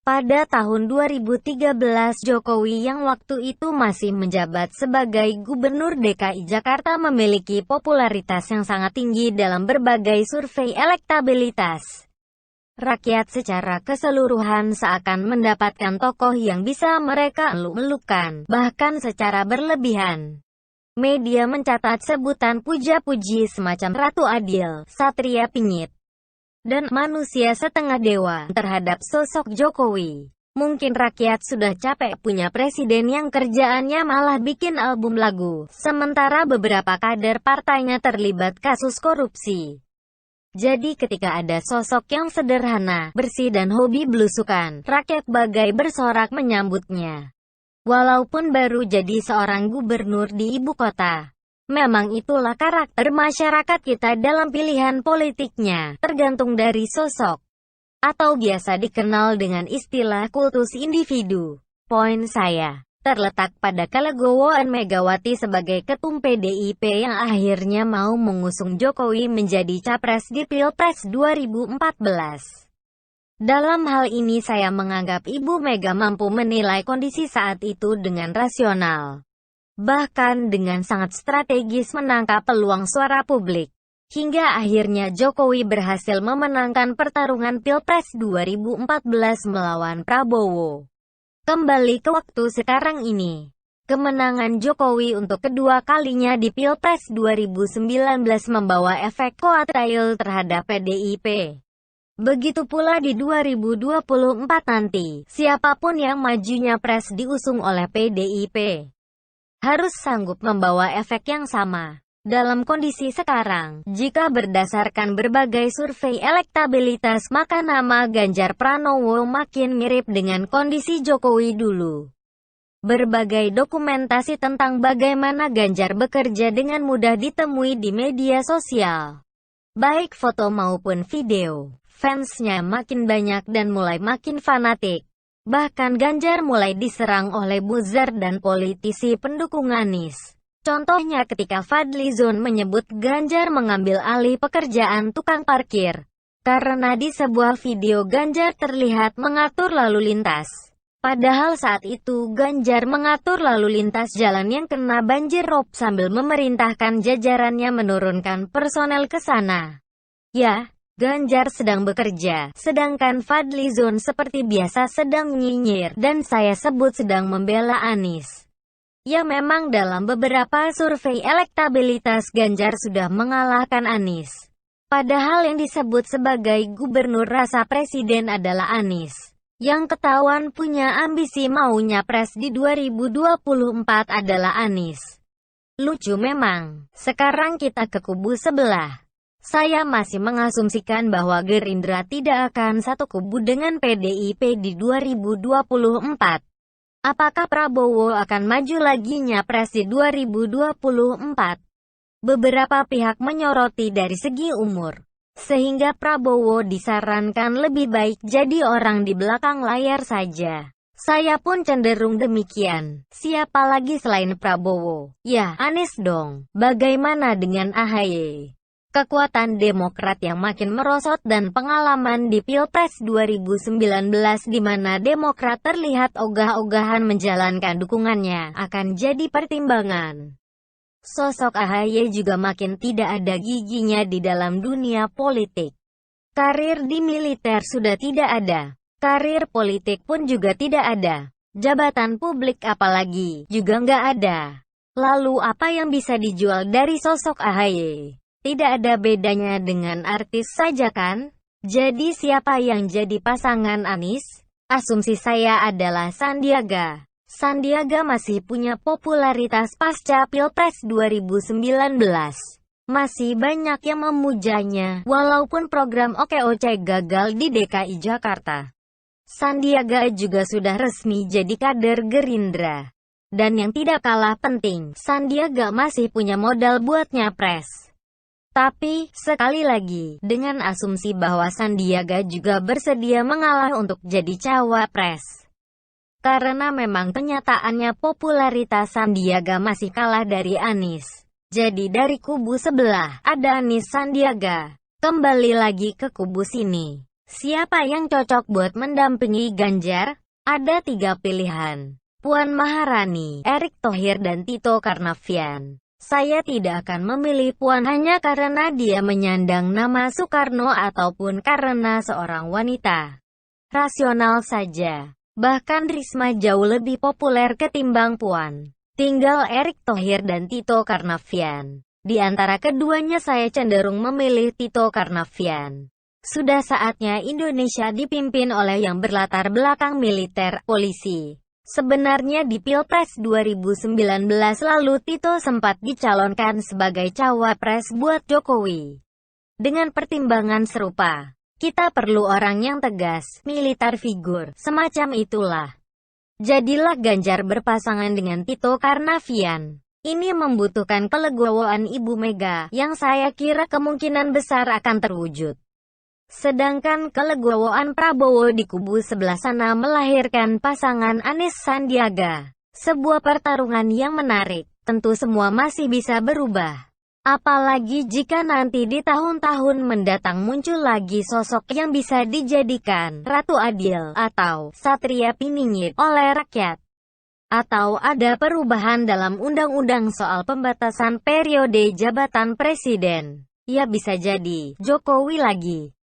Pada tahun 2013, Jokowi yang waktu itu masih menjabat sebagai Gubernur DKI Jakarta memiliki popularitas yang sangat tinggi dalam berbagai survei elektabilitas. Rakyat secara keseluruhan seakan mendapatkan tokoh yang bisa mereka eluk-elukan, bahkan secara berlebihan. Media mencatat sebutan puja-puji semacam Ratu Adil, Satria Pingit, dan manusia setengah dewa terhadap sosok Jokowi. Mungkin rakyat sudah capek punya presiden yang kerjaannya malah bikin album lagu, sementara beberapa kader partainya terlibat kasus korupsi. Jadi ketika ada sosok yang sederhana, bersih dan hobi belusukan, rakyat bagai bersorak menyambutnya. Walaupun baru jadi seorang gubernur di ibu kota. Memang itulah karakter masyarakat kita dalam pilihan politiknya, tergantung dari sosok. Atau biasa dikenal dengan istilah kultus individu. Poin saya terletak pada kelegowoan Megawati sebagai ketum PDIP yang akhirnya mau mengusung Jokowi menjadi capres di Pilpres 2014. Dalam hal ini saya menganggap Ibu Mega mampu menilai kondisi saat itu dengan rasional. Bahkan dengan sangat strategis menangkap peluang suara publik. Hingga akhirnya Jokowi berhasil memenangkan pertarungan Pilpres 2014 melawan Prabowo. Kembali ke waktu sekarang ini. Kemenangan Jokowi untuk kedua kalinya di Pilpres 2019 membawa efek koatrail terhadap PDIP. Begitu pula di 2024 nanti, siapapun yang majunya pres diusung oleh PDIP. Harus sanggup membawa efek yang sama. Dalam kondisi sekarang, jika berdasarkan berbagai survei elektabilitas maka nama Ganjar Pranowo makin mirip dengan kondisi Jokowi dulu. Berbagai dokumentasi tentang bagaimana Ganjar bekerja dengan mudah ditemui di media sosial. Baik foto maupun video, fansnya makin banyak dan mulai makin fanatik. Bahkan Ganjar mulai diserang oleh buzzer dan politisi pendukung Anies. Contohnya ketika Fadlizon menyebut Ganjar mengambil alih pekerjaan tukang parkir. Karena di sebuah video Ganjar terlihat mengatur lalu lintas. Padahal saat itu Ganjar mengatur lalu lintas jalan yang kena banjir rob sambil memerintahkan jajarannya menurunkan personel ke sana. Ya, Ganjar sedang bekerja, sedangkan Fadlizon seperti biasa sedang nyinyir, dan saya sebut sedang membela Anies. Ya memang dalam beberapa survei elektabilitas Ganjar sudah mengalahkan Anies. Padahal yang disebut sebagai gubernur rasa presiden adalah Anies. Yang ketahuan punya ambisi maunya pres di 2024 adalah Anies. Lucu memang, sekarang kita ke kubu sebelah. Saya masih mengasumsikan bahwa Gerindra tidak akan satu kubu dengan PDIP di 2024. Apakah Prabowo akan maju lagi nyapres di 2024? Beberapa pihak menyoroti dari segi umur, sehingga Prabowo disarankan lebih baik jadi orang di belakang layar saja. Saya pun cenderung demikian. Siapa lagi selain Prabowo? Ya, Anies dong. Bagaimana dengan AHY? Kekuatan Demokrat yang makin merosot dan pengalaman di Pilpres 2019 di mana Demokrat terlihat ogah-ogahan menjalankan dukungannya akan jadi pertimbangan. Sosok AHY juga makin tidak ada giginya di dalam dunia politik. Karir di militer sudah tidak ada. Karir politik pun juga tidak ada. Jabatan publik apalagi juga nggak ada. Lalu apa yang bisa dijual dari sosok AHY? Tidak ada bedanya dengan artis saja kan? Jadi siapa yang jadi pasangan Anies? Asumsi saya adalah Sandiaga. Sandiaga masih punya popularitas pasca Pilpres 2019. Masih banyak yang memujanya, walaupun program OKOC gagal di DKI Jakarta. Sandiaga juga sudah resmi jadi kader Gerindra. Dan yang tidak kalah penting, Sandiaga masih punya modal buat nyapres. Tapi, sekali lagi, dengan asumsi bahwa Sandiaga juga bersedia mengalah untuk jadi cawapres. Karena memang kenyataannya popularitas Sandiaga masih kalah dari Anies. Jadi dari kubu sebelah, ada Anies Sandiaga. Kembali lagi ke kubu sini. Siapa yang cocok buat mendampingi Ganjar? Ada 3 pilihan. Puan Maharani, Erick Thohir dan Tito Karnavian. Saya tidak akan memilih Puan hanya karena dia menyandang nama Soekarno ataupun karena seorang wanita. Rasional saja. Bahkan Risma jauh lebih populer ketimbang Puan. Tinggal Erick Thohir dan Tito Karnavian. Di antara keduanya saya cenderung memilih Tito Karnavian. Sudah saatnya Indonesia dipimpin oleh yang berlatar belakang militer, polisi. Sebenarnya di Pilpres 2019 lalu Tito sempat dicalonkan sebagai cawapres buat Jokowi. Dengan pertimbangan serupa, kita perlu orang yang tegas, militer figur, semacam itulah. Jadilah Ganjar berpasangan dengan Tito Karnavian. Ini membutuhkan kelegowoan Ibu Mega, yang saya kira kemungkinan besar akan terwujud. Sedangkan kelegowoan Prabowo di kubu sebelah sana melahirkan pasangan Anies Sandiaga. Sebuah pertarungan yang menarik, tentu semua masih bisa berubah. Apalagi jika nanti di tahun-tahun mendatang muncul lagi sosok yang bisa dijadikan Ratu Adil atau Satria Piningit oleh rakyat. Atau ada perubahan dalam undang-undang soal pembatasan periode jabatan presiden. Ya bisa jadi Jokowi lagi.